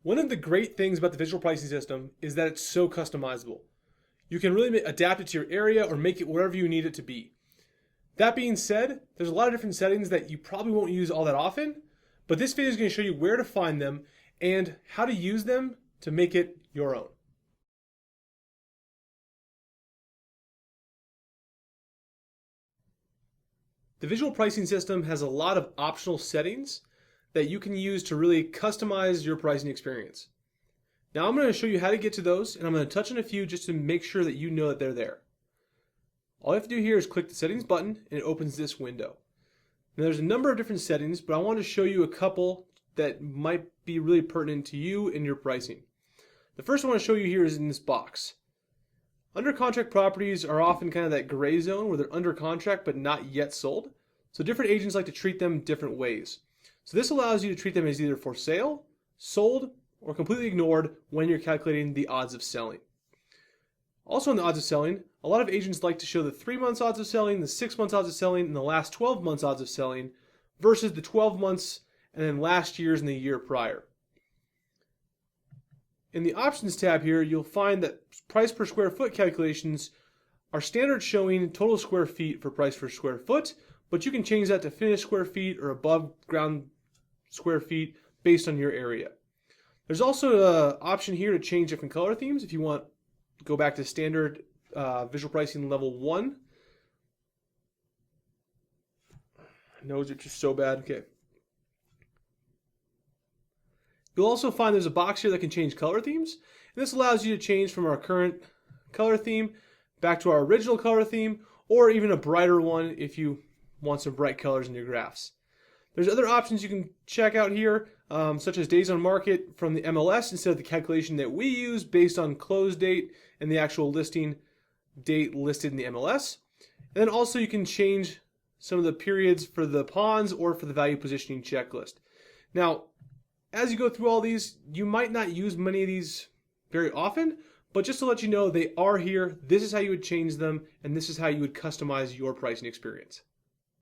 One of the great things about the visual pricing system is that it's so customizable. You can really adapt it to your area or make it whatever you need it to be. That being said, there's a lot of different settings that you probably won't use all that often, but this video is going to show you where to find them and how to use them to make it your own. The visual pricing system has a lot of optional settings that you can use to really customize your pricing experience. Now I'm going to show you how to get to those, and I'm going to touch on a few just to make sure that you know that they're there. All you have to do here is click the settings button and it opens this window. Now there's a number of different settings, but I want to show you a couple that might be really pertinent to you and your pricing. The first one I want to show you here is in this box. Under contract properties are often kind of that gray zone where they're under contract but not yet sold. So different agents like to treat them different ways. So this allows you to treat them as either for sale, sold, or completely ignored when you're calculating the odds of selling. Also in the odds of selling, a lot of agents like to show the 3 months odds of selling, the 6 months odds of selling, and the last 12 months odds of selling versus the 12 months and then last year's and the year prior. In the options tab here, you'll find that price per square foot calculations are standard showing total square feet for price per square foot, but you can change that to finished square feet or above ground square feet based on your area. There's also an option here to change different color themes if you want to go back to standard visual pricing level 1. Nose are just so bad. Okay. You'll also find there's a box here that can change color themes. And this allows you to change from our current color theme back to our original color theme, or even a brighter one if you want some bright colors in your graphs. There's other options you can check out here, such as days on market from the MLS instead of the calculation that we use based on close date and the actual listing date listed in the MLS. And then also you can change some of the periods for the pawns or for the value positioning checklist. Now, as you go through all these, you might not use many of these very often, but just to let you know, they are here. This is how you would change them, and this is how you would customize your pricing experience.